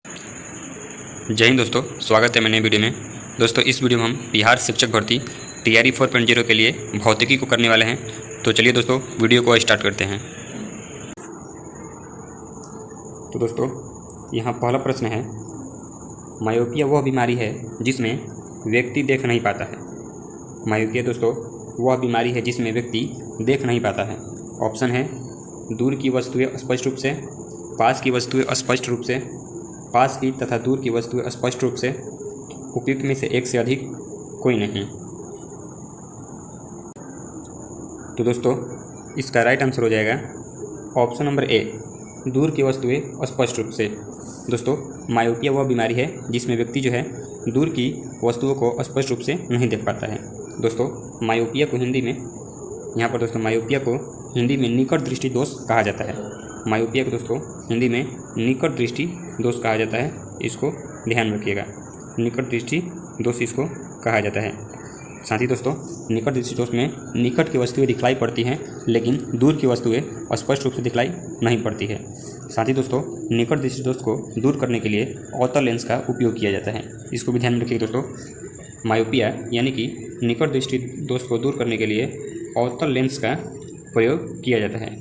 जय हिंद दोस्तों, स्वागत है मेरे नई वीडियो में। दोस्तों इस वीडियो में हम बिहार शिक्षक भर्ती तैयारी 4.0 के लिए भौतिकी को करने वाले हैं। तो चलिए दोस्तों वीडियो को स्टार्ट करते हैं। तो दोस्तों यहाँ पहला प्रश्न है, मायोपिया वह बीमारी है जिसमें व्यक्ति देख नहीं पाता है। मायोपिया दोस्तों वह बीमारी है जिसमें व्यक्ति देख नहीं पाता है। ऑप्शन है दूर की वस्तुएं स्पष्ट रूप से, पास की वस्तुएं स्पष्ट रूप से, पास की तथा दूर की वस्तुएं स्पष्ट रूप से, उपयुक्त में से एक से अधिक कोई नहीं। तो दोस्तों इसका राइट आंसर हो जाएगा ऑप्शन नंबर ए, दूर की वस्तुएं स्पष्ट रूप से। दोस्तों मायोपिया वह बीमारी है जिसमें व्यक्ति जो है दूर की वस्तुओं को स्पष्ट रूप से नहीं देख पाता है। दोस्तों मायोपिया को हिंदी में, यहाँ पर दोस्तों मायोपिया को हिंदी में निकट दृष्टि दोष कहा जाता है। मायोपिया को दोस्तों हिंदी में निकट दृष्टि दोष कहा जाता है, इसको ध्यान रखिएगा। निकट दृष्टि दोष इसको कहा जाता है। साथ ही दोस्तों निकट दृष्टि दोष में निकट की वस्तुएं दिखलाई पड़ती हैं लेकिन दूर की वस्तुएं स्पष्ट रूप से दिखलाई नहीं पड़ती है। साथ ही दोस्तों निकट दृष्टि दोष को दूर करने के लिए अवतल लेंस का उपयोग किया जाता है, इसको भी ध्यान में रखिएगा दोस्तों। मायोपिया यानी कि निकट दृष्टि दोष को दूर करने के लिए अवतल लेंस का प्रयोग किया जाता है।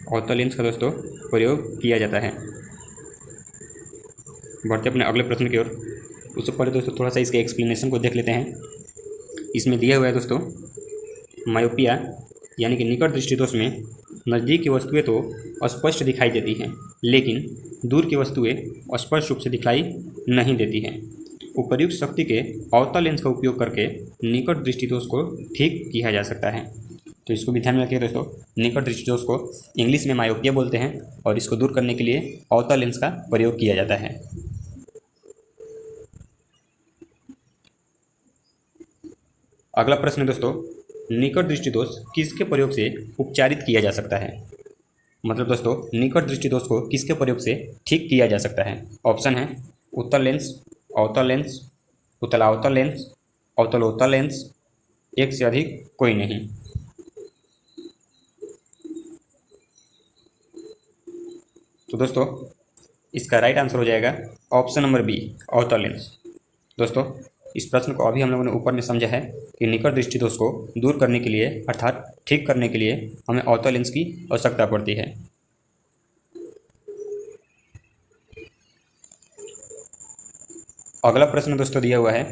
अवतल लेंस का दोस्तों प्रयोग किया जाता है। बढ़ते अपने अगले प्रश्न की ओर। उससे पहले दोस्तों थोड़ा सा इसके एक्सप्लेनेशन को देख लेते हैं। इसमें दिया हुआ है दोस्तों, मायोपिया यानी कि निकट दृष्टि दोष में नज़दीक की वस्तुएं तो स्पष्ट दिखाई देती हैं लेकिन दूर की वस्तुएं स्पष्ट रूप से दिखलाई नहीं देती हैं। उपर्युक्त शक्ति के अवतल लेंस का उपयोग करके निकट दृष्टि दोष को ठीक किया जा सकता है। तो इसको भी ध्यान में रखिएगा दोस्तों। निकट दृष्टि दोष को इंग्लिश में मायोपिया बोलते हैं और इसको दूर करने के लिए अवतल लेंस का प्रयोग किया जाता है। अगला प्रश्न है दोस्तों, निकट दृष्टि दोष किसके प्रयोग से उपचारित किया जा सकता है। मतलब दोस्तों निकट दृष्टि दोष को किसके प्रयोग से ठीक किया जा सकता है। ऑप्शन है उत्तल लेंस, अवतल लेंस, उत्तलावतल लेंस, अवतलोत्तल लेंस, एक से अधिक कोई नहीं। तो दोस्तों इसका राइट आंसर हो जाएगा ऑप्शन नंबर बी, अवतल लेंस। दोस्तों इस प्रश्न को अभी हम लोगों ने ऊपर में समझा है कि निकट दृष्टि दोष को दूर करने के लिए अर्थात ठीक करने के लिए हमें अवतल लेंस की आवश्यकता पड़ती है। अगला प्रश्न दोस्तों दिया हुआ है,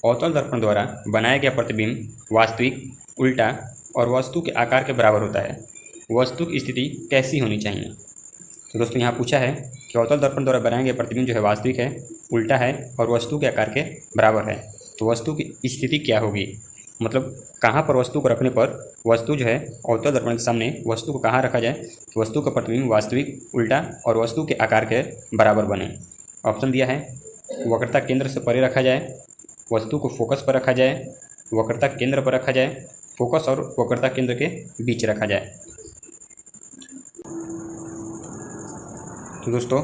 अवतल दर्पण द्वारा बनाया गया प्रतिबिंब वास्तविक, उल्टा और वस्तु के आकार के बराबर होता है। वस्तु की स्थिति कैसी होनी चाहिए। तो दोस्तों यहाँ पूछा है कि अवतल दर्पण द्वारा बनाया गया प्रतिबिंब जो है वास्तविक है, उल्टा है और वस्तु के आकार के बराबर है। तो वस्तु की स्थिति क्या होगी, मतलब कहाँ पर वस्तु को रखने पर वस्तु जो है अवतल दर्पण के सामने वस्तु को कहाँ रखा जाए कि वस्तु का प्रतिबिंब वास्तविक, उल्टा और वस्तु के आकार के बराबर बने। ऑप्शन दिया है वक्रता केंद्र से परे रखा जाए, वस्तु को फोकस पर रखा जाए, वक्रता केंद्र पर रखा जाए, फोकस और वक्रता केंद्र के बीच रखा जाए। तो दोस्तों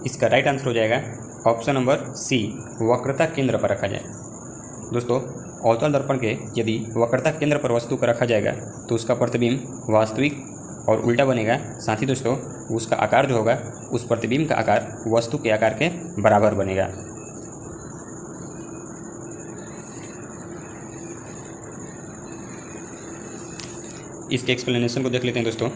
इसका राइट आंसर हो जाएगा ऑप्शन नंबर सी, वक्रता केंद्र पर रखा जाए। दोस्तों अवतल दर्पण के यदि वक्रता केंद्र पर वस्तु को रखा जाएगा तो उसका प्रतिबिंब वास्तविक और उल्टा बनेगा। साथ ही दोस्तों उसका आकार जो होगा, उस प्रतिबिंब का आकार वस्तु के आकार के बराबर बनेगा। इसके एक्सप्लेनेशन को देख लेते हैं दोस्तों।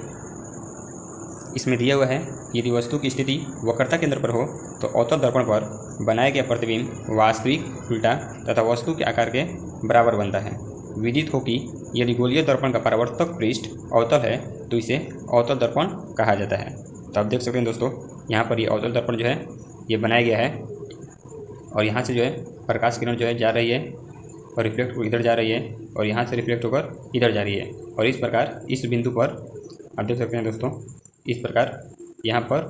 इसमें दिया हुआ है यदि वस्तु की स्थिति वक्रता केंद्र पर हो तो अवतल दर्पण पर बनाया गया प्रतिबिंब वास्तविक, उल्टा तथा वस्तु के आकार के बराबर बनता है। विदित हो कि यदि गोलीय दर्पण का परावर्तक पृष्ठ अवतल है तो इसे अवतल दर्पण कहा जाता है। तो आप देख सकते हैं दोस्तों यहाँ पर ये अवतल दर्पण जो है ये बनाया गया है और यहाँ से जो है प्रकाश किरण जो है जा रही है और रिफ्लेक्ट इधर जा रही है और यहाँ से रिफ्लेक्ट होकर इधर जा रही है और इस प्रकार इस बिंदु पर आप देख सकते हैं दोस्तों, इस प्रकार यहाँ पर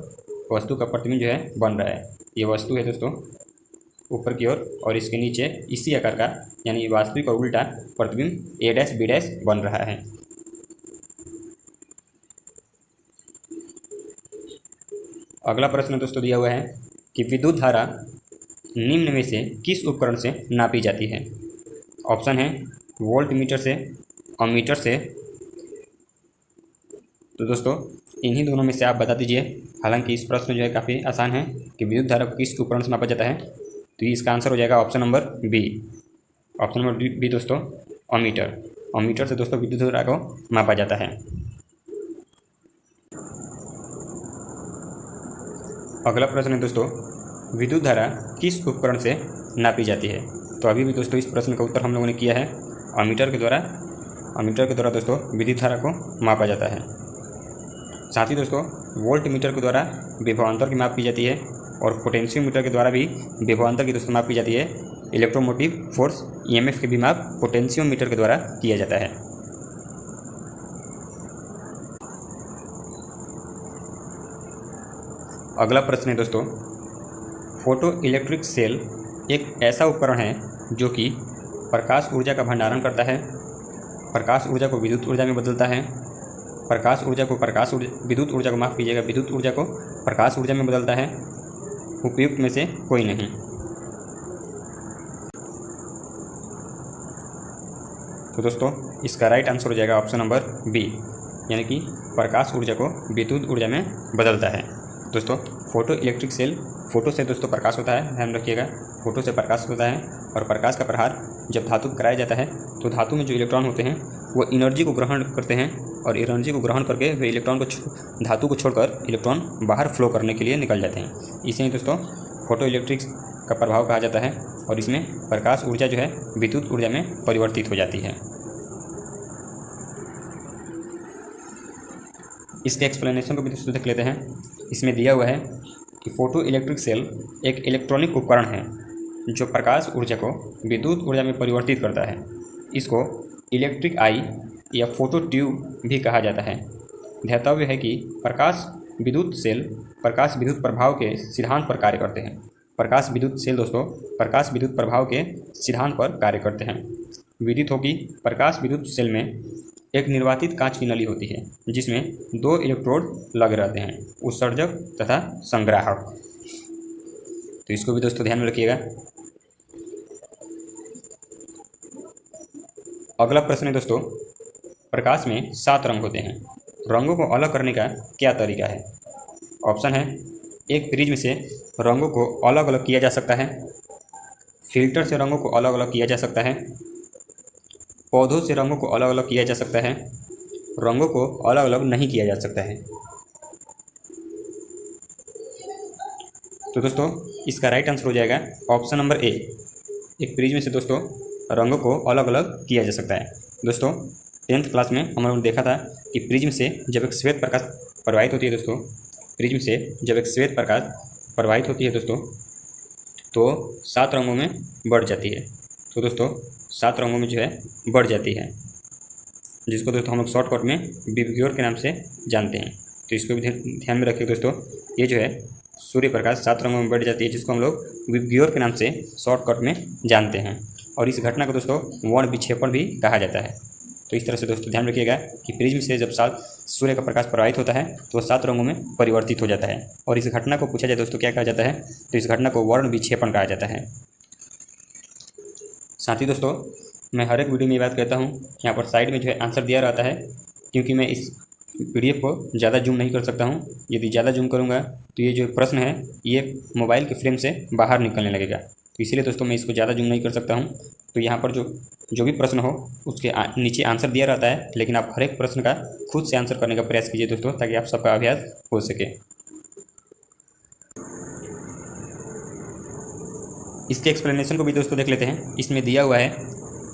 वस्तु का प्रतिबिंब जो है बन रहा है। ये वस्तु है दोस्तों ऊपर की ओर और इसके नीचे इसी आकार का यानी वास्तविक और उल्टा प्रतिबिंब ए डैश बी डैश बन रहा है। अगला प्रश्न दोस्तों दिया हुआ है कि विद्युत धारा निम्न में से किस उपकरण से नापी जाती है। ऑप्शन है वोल्ट मीटर से, अमीटर से। तो दोस्तों इन्हीं दोनों में से आप बता दीजिए। हालांकि इस प्रश्न जो है काफ़ी आसान है कि विद्युत धारा को किस उपकरण से मापा जाता है, तो इसका आंसर हो जाएगा option number B. Option number B दोस्तों, अमीटर। अमीटर से दोस्तों विद्युत धारा को मापा जाता है। अगला प्रश्न है दोस्तों, विद्युत धारा किस उपकरण से नापी जाती है। तो अभी भी दोस्तों इस प्रश्न का उत्तर हम लोगों ने किया है, अमीटर के द्वारा। अमीटर के द्वारा दोस्तों विद्युत धारा को मापा जाता है। साथ ही दोस्तों वोल्ट मीटर के द्वारा विभवांतर की माप की जाती है और पोटेंशियोमीटर के द्वारा भी विभवांतर की दोस्तों माप की जाती है। इलेक्ट्रोमोटिव फोर्स ईएमएफ की भी माप पोटेंशियोमीटर के द्वारा किया जाता है। अगला प्रश्न है दोस्तों, फोटो इलेक्ट्रिक सेल एक ऐसा उपकरण है जो कि प्रकाश ऊर्जा का भंडारण करता है, प्रकाश ऊर्जा को विद्युत ऊर्जा में बदलता है, विद्युत ऊर्जा को प्रकाश ऊर्जा में बदलता है। उपयुक्त में से कोई नहीं। तो दोस्तों इसका राइट आंसर हो जाएगा ऑप्शन नंबर बी, यानी कि प्रकाश ऊर्जा को विद्युत ऊर्जा में बदलता है। दोस्तों फोटो इलेक्ट्रिक सेल, फोटो से दोस्तों प्रकाश होता है, ध्यान रखिएगा, फोटो से प्रकाश होता है और प्रकाश का प्रहार जब धातु पर कराया जाता है तो धातु में जो इलेक्ट्रॉन होते हैं वो एनर्जी को ग्रहण करते हैं और एनर्जी को ग्रहण करके वे इलेक्ट्रॉन को धातु को छोड़कर इलेक्ट्रॉन बाहर फ्लो करने के लिए निकल जाते हैं। इसे दोस्तों फोटो इलेक्ट्रिक का प्रभाव कहा जाता है और इसमें प्रकाश ऊर्जा जो है विद्युत ऊर्जा में परिवर्तित हो जाती है। इसके एक्सप्लेनेशन को भी दोस्तों देख लेते हैं। इसमें दिया हुआ है कि फोटो इलेक्ट्रिक सेल एक इलेक्ट्रॉनिक उपकरण है जो प्रकाश ऊर्जा को विद्युत ऊर्जा में परिवर्तित करता है। इसको इलेक्ट्रिक आई या फोटो ट्यूब भी कहा जाता है। ध्यातव्य है कि प्रकाश विद्युत सेल प्रकाश विद्युत प्रभाव के सिद्धांत पर कार्य करते हैं। प्रकाश विद्युत सेल दोस्तों प्रकाश विद्युत प्रभाव के सिद्धांत पर कार्य करते हैं। विदित हो कि प्रकाश विद्युत सेल में एक निर्वातित कांच की नली होती है जिसमें 2 इलेक्ट्रोड लगे रहते हैं, उत्सर्जक तथा संग्राहक। तो इसको भी दोस्तों ध्यान में रखिएगा। अगला प्रश्न है दोस्तों, प्रकाश में 7 रंग होते हैं, रंगों को अलग करने का क्या तरीका है। ऑप्शन है, एक प्रिज्म से रंगों को अलग अलग किया जा सकता है, फिल्टर से रंगों को अलग अलग किया जा सकता है, पौधों से रंगों को अलग अलग किया जा सकता है, रंगों को अलग अलग नहीं किया जा सकता है। तो दोस्तों इसका राइट आंसर हो जाएगा ऑप्शन नंबर ए। एक प्रिज्म से दोस्तों रंगों को अलग अलग किया जा सकता है। दोस्तों 10th क्लास में हम लोगों ने देखा था कि प्रिज्म से जब एक श्वेत प्रकाश प्रवाहित होती है दोस्तों, प्रिज्म से जब एक श्वेत प्रकाश प्रवाहित होती है दोस्तों तो 7 रंगों में बढ़ जाती है। तो दोस्तों 7 रंगों में जो है बढ़ जाती है, जिसको दोस्तों हम लोग शॉर्टकट में विबग्योर के नाम से जानते हैं। तो इसको भी ध्यान में रखिए दोस्तों, ये जो है सूर्य प्रकाश 7 रंगों में बढ़ जाती है, जिसको हम लोग विबग्योर के नाम से शॉर्टकट में जानते हैं। और इस घटना को दोस्तों वर्ण विक्षेपण भी कहा जाता है। तो इस तरह से दोस्तों ध्यान रखिएगा कि प्रिज्म से जब सूर्य का प्रकाश प्रवाहित होता है तो 7 रंगों में परिवर्तित हो जाता है। और इस घटना को पूछा जाए दोस्तों क्या कहा जाता है, तो इस घटना को वर्ण विक्षेपण कहा जाता है। साथ ही दोस्तों मैं हर एक वीडियो में ये बात कहता हूँ, यहाँ पर साइड में जो है आंसर दिया रहता है, क्योंकि मैं इस PDF को ज़्यादा जूम नहीं कर सकता हूँ। यदि ज़्यादा जूम करूँगा तो ये जो प्रश्न है ये मोबाइल के फ्रेम से बाहर निकलने लगेगा। तो इसीलिए दोस्तों मैं इसको ज़्यादा जूम नहीं कर सकता हूँ। तो यहाँ पर जो भी प्रश्न हो उसके नीचे आंसर दिया रहता है, लेकिन आप हर एक प्रश्न का खुद से आंसर करने का प्रयास कीजिए दोस्तों, ताकि आप सबका अभ्यास हो सके। इसके एक्सप्लेनेशन को भी दोस्तों देख लेते हैं। इसमें दिया हुआ है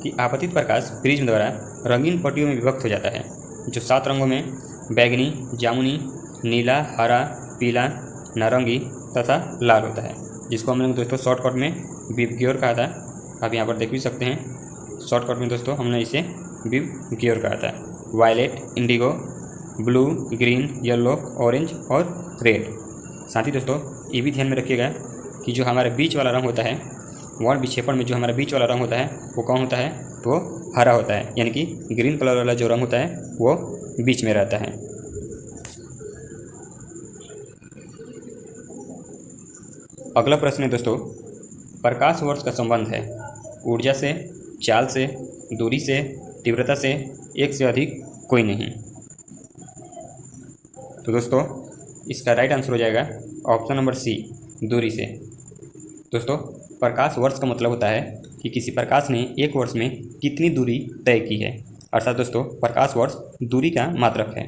कि आपतित प्रकाश प्रिज्म द्वारा रंगीन पट्टियों में विभक्त हो जाता है, जो 7 रंगों में बैगनी, जामुनी, नीला, हरा, पीला, नारंगी तथा लाल होता है, जिसको हम लोग दोस्तों शॉर्टकट में विबग्योर कहा था। आप यहाँ पर देख भी सकते हैं, शॉर्टकट में दोस्तों हमने इसे विबग्योर कहा था। Violet, indigo, blue, green, yellow, orange और रेड। साथ ही दोस्तों ये भी ध्यान में रखिएगा कि जो हमारा बीच वाला रंग होता है, वर्ण विक्षेपण में जो हमारा बीच वाला रंग होता है वो कौन होता है, तो हरा होता है, यानी कि ग्रीन कलर वाला जो रंग होता है वो बीच में रहता है। अगला प्रश्न है दोस्तों, प्रकाश वर्ष का संबंध है ऊर्जा से, चाल से, दूरी से, तीव्रता से, एक से अधिक कोई नहीं। तो दोस्तों इसका राइट आंसर हो जाएगा ऑप्शन नंबर सी, दूरी से। दोस्तों प्रकाश वर्ष का मतलब होता है कि किसी प्रकाश ने एक वर्ष में कितनी दूरी तय की है, अर्थात दोस्तों प्रकाश वर्ष दूरी का मात्रक है।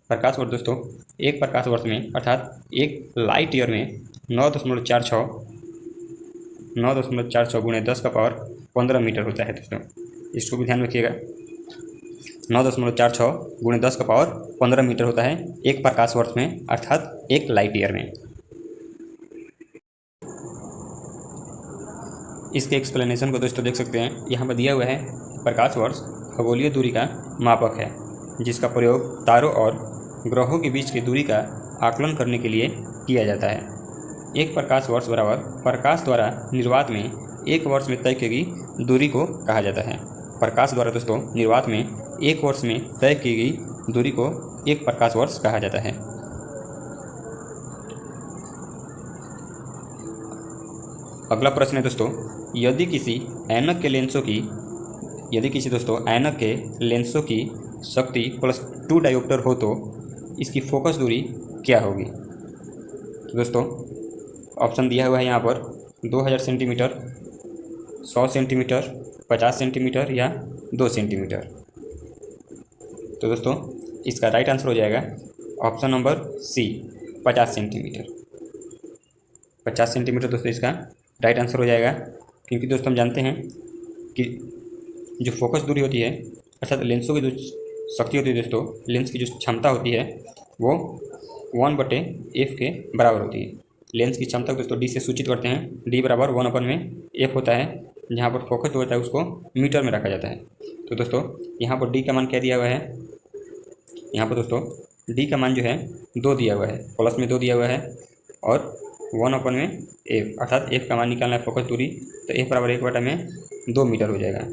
प्रकाश वर्ष दोस्तों एक प्रकाश वर्ष में अर्थात एक लाइट ईयर में 9.46 गुणे 10⁻15 मीटर होता है। दोस्तों इसको भी ध्यान रखिएगा, 9.46 गुणे 10⁻15 मीटर होता है एक प्रकाश वर्ष में अर्थात एक लाइट ईयर में। इसके एक्सप्लेनेशन को दोस्तों देख सकते हैं, यहाँ पर दिया हुआ है प्रकाश वर्ष खगोलीय दूरी का मापक है जिसका प्रयोग तारों और ग्रहों के बीच की दूरी का आकलन करने के लिए किया जाता है। एक प्रकाश वर्ष बराबर प्रकाश द्वारा निर्वात में एक वर्ष में तय की गई दूरी को कहा जाता है। प्रकाश द्वारा दोस्तों निर्वात में एक वर्ष में तय की गई दूरी को एक प्रकाश वर्ष कहा जाता है। अगला प्रश्न है दोस्तों, यदि किसी ऐनक के लेंसों की शक्ति +2 डायोप्टर हो तो इसकी फोकस दूरी क्या होगी। तो दोस्तों ऑप्शन दिया हुआ है यहाँ पर 2000 सेंटीमीटर, 100 सेंटीमीटर, 50 सेंटीमीटर या 2 सेंटीमीटर। तो दोस्तों इसका राइट आंसर हो जाएगा option number C, 50 centimetre. 50 centimetre दोस्तों इसका राइट आंसर हो जाएगा, क्योंकि दोस्तों हम जानते हैं कि जो फोकस दूरी होती है अर्थात लेंसों की जो शक्ति होती है दोस्तों, लेंस की जो क्षमता होती है वो 1/f के बराबर होती है। लेंस की क्षमता को दोस्तों डी से सूचित करते हैं, डी बराबर 1/f होता है, जहाँ पर फोकस जो होता है उसको मीटर में रखा जाता है। तो दोस्तों यहाँ पर डी का मान क्या दिया हुआ है, यहाँ पर दोस्तों डी का मान जो है 2 दिया हुआ है, प्लस में 2 दिया हुआ है और 1/f अर्थात f का मान निकालना है फोकस दूरी, तो f बराबर 1/2 मीटर हो जाएगा।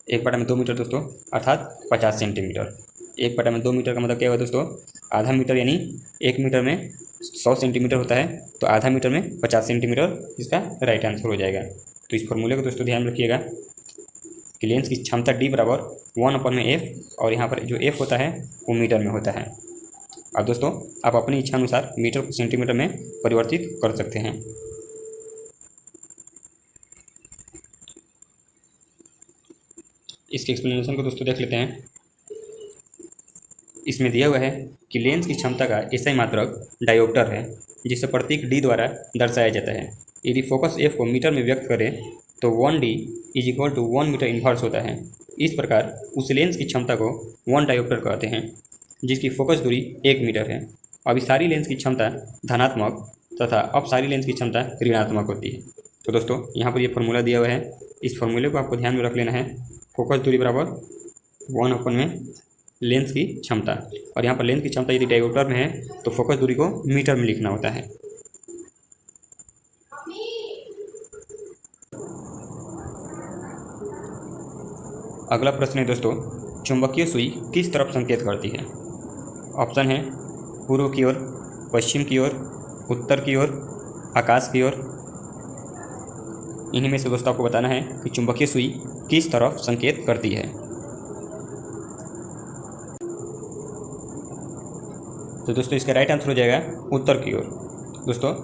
1/2 मीटर दोस्तों अर्थात 50 सेंटीमीटर। 1/2 मीटर का मतलब क्या हुआ दोस्तों, आधा मीटर, यानी 1 मीटर में 100 सेंटीमीटर होता है, तो आधा मीटर में 50 सेंटीमीटर इसका राइट आंसर हो जाएगा। तो इस फॉर्मूले को दोस्तों ध्यान रखिएगा कि लेंस की क्षमता d बराबर 1/f और यहाँ पर जो f होता है वो मीटर में होता है। अब दोस्तों आप अपनी इच्छा अनुसार मीटर सेंटीमीटर में परिवर्तित कर सकते हैं। इसके एक्सप्लेनेशन को दोस्तों देख लेते हैं। इसमें दिया हुआ है कि लेंस की क्षमता का एसआई मात्रक डायोप्टर है जिसे प्रतीक डी द्वारा दर्शाया जाता है। यदि फोकस एफ को मीटर में व्यक्त करें तो 1d = 1 मीटर इन्वर्स होता है। इस प्रकार उस लेंस की क्षमता को 1 डायोप्टर कहते हैं जिसकी फोकस दूरी 1 मीटर है। अभी सारी लेंस की क्षमता धनात्मक तथा अब सारी लेंस की क्षमता ऋणात्मक होती है। तो दोस्तों यहाँ पर ये फार्मूला दिया हुआ है, इस फार्मूले को आपको ध्यान में रख लेना है। फोकस दूरी बराबर 1 लेंस की क्षमता, और यहाँ पर लेंस की क्षमता यदि डायोप्टर में है तो फोकस दूरी को मीटर में लिखना होता है। अगला प्रश्न है दोस्तों, चुंबकीय सुई किस तरफ संकेत करती है। ऑप्शन है पूर्व की ओर, पश्चिम की ओर, उत्तर की ओर, आकाश की ओर। इन्हीं में से दोस्तों आपको बताना है कि चुंबकीय सुई किस तरफ संकेत करती है। तो दोस्तों इसका राइट आंसर हो जाएगा उत्तर की ओर। दोस्तों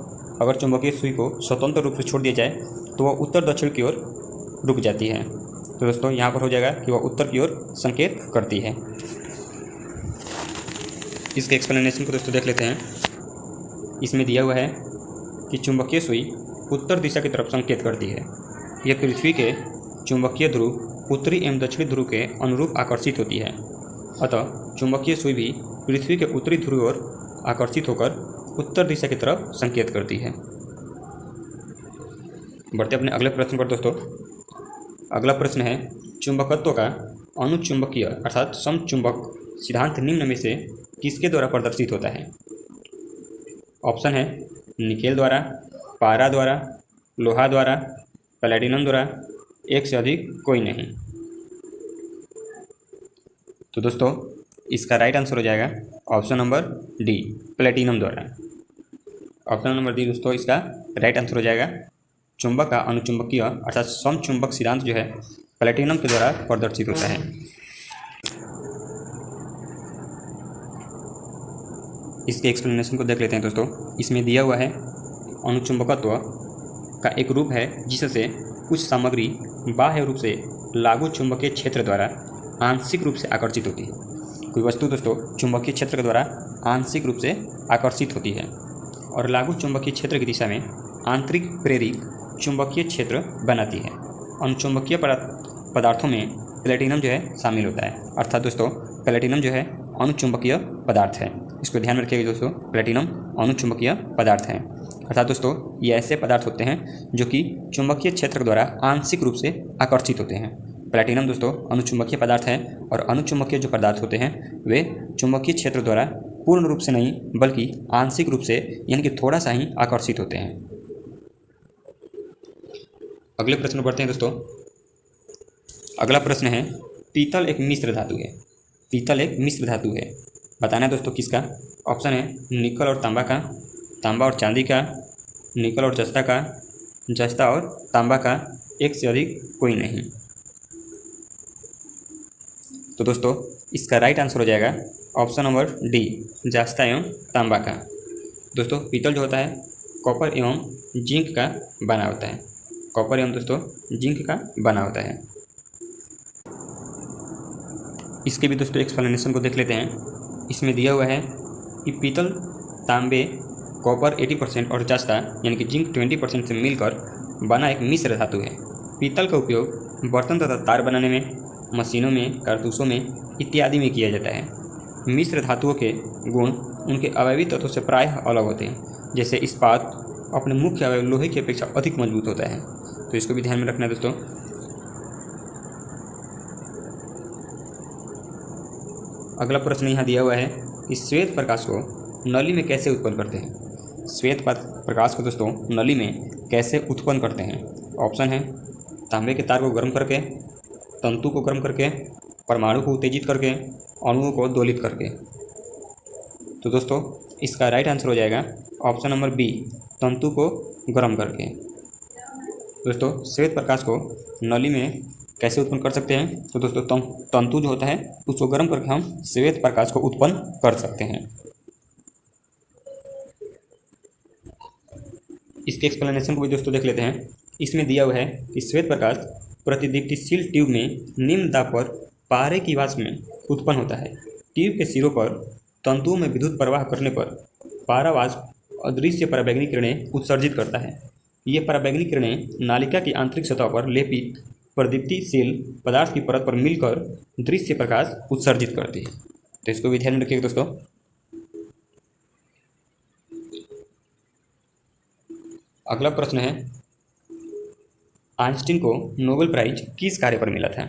अगर चुंबकीय सुई को स्वतंत्र रूप से छोड़ दिया जाए तो वह उत्तर दक्षिण की ओर रुक जाती है। तो दोस्तों यहाँ पर हो जाएगा कि वह उत्तर की ओर संकेत करती है। इसके एक्सप्लेनेशन को दोस्तों देख लेते हैं। इसमें दिया हुआ है कि चुंबकीय सुई उत्तर दिशा की तरफ संकेत करती है। यह पृथ्वी के चुंबकीय ध्रुव उत्तरी एवं दक्षिणी ध्रुव के अनुरूप आकर्षित होती है। अतः चुंबकीय सुई भी पृथ्वी के उत्तरी ध्रुव की ओर आकर्षित होकर उत्तर दिशा की तरफ संकेत करती है। बढ़ते अपने अगले प्रश्न पर दोस्तों। अगला प्रश्न है, चुंबकत्व का अनुचुंबकीय अर्थात समचुंबक सिद्धांत निम्न में से किसके द्वारा प्रदर्शित होता है। ऑप्शन है निकेल द्वारा, पारा द्वारा, लोहा द्वारा, प्लैटिनम द्वारा, एक से अधिक कोई नहीं। तो दोस्तों इसका राइट आंसर हो जाएगा ऑप्शन नंबर डी, प्लैटिनम द्वारा। ऑप्शन नंबर डी दोस्तों इसका राइट आंसर हो जाएगा। चुंबक का अनुचुंबकीय अर्थात समचुंबक सिद्धांत जो है प्लैटिनम के द्वारा प्रदर्शित होता है। इसके एक्सप्लेनेशन को देख लेते हैं दोस्तों। इसमें दिया हुआ है अणुचुंबकत्व का एक रूप है जिससे कुछ सामग्री बाह्य रूप से लागू चुंबकीय क्षेत्र द्वारा आंशिक रूप से आकर्षित होती है। कोई वस्तु दोस्तों चुंबकीय क्षेत्र के द्वारा आंशिक रूप से आकर्षित होती है और लागू चुंबकीय क्षेत्र की दिशा में आंतरिक प्रेरित चुंबकीय क्षेत्र बनाती है। अणुचुंबकीय पदार्थों में प्लेटिनम जो है शामिल होता है। अर्थात दोस्तों प्लेटिनम जो है अणुचुंबकीय पदार्थ है। इसको ध्यान में रखिएगा दोस्तों, प्लेटिनम अणुचुंबकीय पदार्थ है। अर्थात दोस्तों ये ऐसे पदार्थ होते हैं जो कि चुंबकीय क्षेत्र के द्वारा आंशिक रूप से आकर्षित होते हैं। प्लेटिनम दोस्तों अणुचुंबकीय पदार्थ है और अणुचुंबकीय जो पदार्थ होते हैं वे चुंबकीय क्षेत्र द्वारा पूर्ण रूप से नहीं बल्कि आंशिक रूप से यानी कि थोड़ा सा ही आकर्षित होते हैं। अगले प्रश्न पर बढ़ते हैं दोस्तों। अगला प्रश्न है, पीतल एक मिश्र धातु है। पीतल एक मिश्र धातु है, बताना है दोस्तों किसका। ऑप्शन है निकल और तांबा का, तांबा और चांदी का, निकल और जस्ता का, जस्ता और तांबा का, एक से अधिक कोई नहीं। तो दोस्तों इसका राइट आंसर हो जाएगा ऑप्शन नंबर डी, जस्ता एवं तांबा का। दोस्तों पीतल जो होता है कॉपर एवं जिंक का बना होता है। कॉपर एवं दोस्तों जिंक का बना होता है। इसके भी दोस्तों एक्सप्लेनेशन को देख लेते हैं। इसमें दिया हुआ है कि पीतल तांबे कॉपर 80% और जस्ता यानी कि जिंक 20% से मिलकर बना एक मिश्र धातु है। पीतल का उपयोग बर्तन तथा तार बनाने में, मशीनों में, कारतूसों में इत्यादि में किया जाता है। मिश्र धातुओं के गुण उनके अवयवी तत्वों से प्रायः अलग होते हैं। जैसे इस्पात अपने मुख्य अवयव लोहे की अपेक्षा अधिक मजबूत होता है। तो इसको भी ध्यान में रखना है दोस्तों। अगला प्रश्न यहाँ दिया हुआ है कि श्वेत प्रकाश को नली में कैसे उत्पन्न करते हैं। श्वेत प्रकाश को दोस्तों नली में कैसे उत्पन्न करते हैं। ऑप्शन है तांबे के तार को गर्म करके, तंतु को गर्म करके, परमाणु को उत्तेजित करके, अणुओं को दोलित करके। तो दोस्तों इसका राइट आंसर हो जाएगा ऑप्शन नंबर बी, तंतु को गर्म करके। दोस्तों श्वेत प्रकाश को नली में कैसे उत्पन्न कर सकते हैं। तो दोस्तों तंतु जो होता है उसको गर्म करके हम श्वेत प्रकाश को उत्पन्न कर सकते हैं। इसके एक्सप्लेनेशन को भी दोस्तों देख लेते हैं। इसमें दिया हुआ है कि श्वेत प्रकाश प्रतिदीप्तिशील ट्यूब में निम्न दाब पर पारे की वाष्प में उत्पन्न होता है। ट्यूब के सिरों पर तंतुओं में विद्युत प्रवाह करने पर पारा वाष्प अदृश्य पराबैंगनी किरणें उत्सर्जित करता है। ये पराबैंगनी किरणें नालिका की आंतरिक सतह पर लेपित प्रदीप्तिशील पदार्थ की परत पर मिलकर दृश्य प्रकाश उत्सर्जित करती है। तो इसको भी ध्यान में रखिएगा दोस्तों। अगला प्रश्न है, आइंस्टीन को नोबेल प्राइज किस कार्य पर मिला था।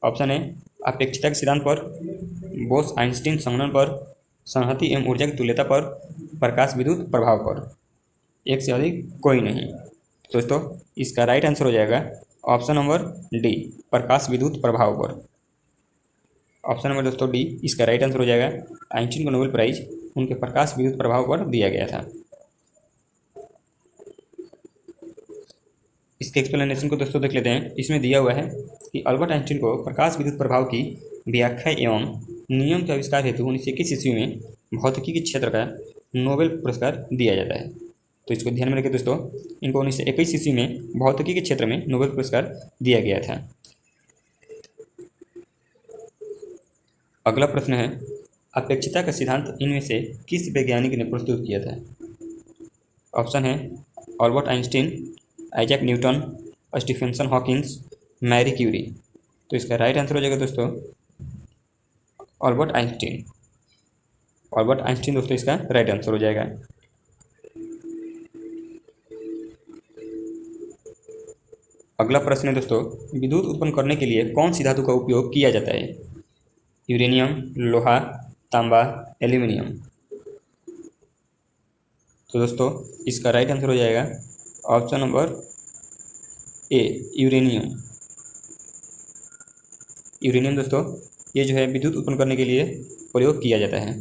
ऑप्शन है अपेक्षिता के सिद्धांत पर, बोस आइंस्टीन संगणन पर, संहति एवं ऊर्जा की तुल्यता पर, प्रकाश विद्युत प्रभाव पर, एक से अधिक कोई नहीं। दोस्तों इसका राइट आंसर हो जाएगा ऑप्शन नंबर डी, प्रकाश विद्युत प्रभाव पर। ऑप्शन नंबर दोस्तों डी इसका राइट आंसर हो जाएगा। आइंस्टीन को नोबेल प्राइज उनके प्रकाश विद्युत प्रभाव पर दिया गया था। इसके एक्सप्लेनेशन को दोस्तों देख लेते हैं। इसमें दिया हुआ है कि अल्बर्ट आइंस्टीन को प्रकाश विद्युत प्रभाव की व्याख्या एवं नियम के आविष्कार हेतु 1921 ईस्वी में भौतिकी के क्षेत्र का नोबेल पुरस्कार दिया जाता है। तो इसको ध्यान में रखिए दोस्तों, इनको 1921 ईस्वी में भौतिकी के क्षेत्र में नोबेल पुरस्कार दिया गया था। अगला प्रश्न है, अपेक्षिता का सिद्धांत इनमें से किस वैज्ञानिक ने प्रस्तुत किया था। ऑप्शन है Albert Einstein, Isaac Newton, Stephen Hawkins, Marie Curie. तो इसका राइट आंसर हो जाएगा दोस्तों अल्बर्ट आइंस्टीन। अल्बर्ट आइंस्टीन दोस्तों इसका राइट आंसर हो जाएगा। अगला प्रश्न है दोस्तों, विद्युत उत्पन्न करने के लिए कौन सी धातु का उपयोग किया जाता है। यूरेनियम, लोहा, तांबा, एल्यूमिनियम। तो दोस्तों इसका राइट आंसर हो जाएगा option number A, uranium. Uranium दोस्तों ये जो है विद्युत उत्पन्न करने के लिए प्रयोग किया जाता है।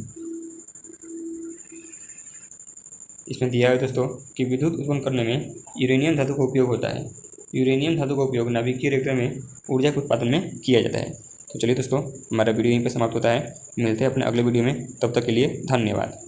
इसमें दिया है दोस्तों कि विद्युत उत्पन्न करने में यूरेनियम धातु का उपयोग होता है। यूरेनियम धातु का उपयोग नाभिकीय रिएक्टर में ऊर्जा के उत्पादन में किया जाता है। तो चलिए दोस्तों हमारा वीडियो यहीं पर समाप्त होता है। मिलते हैं अपने अगले वीडियो में, तब तक के लिए धन्यवाद।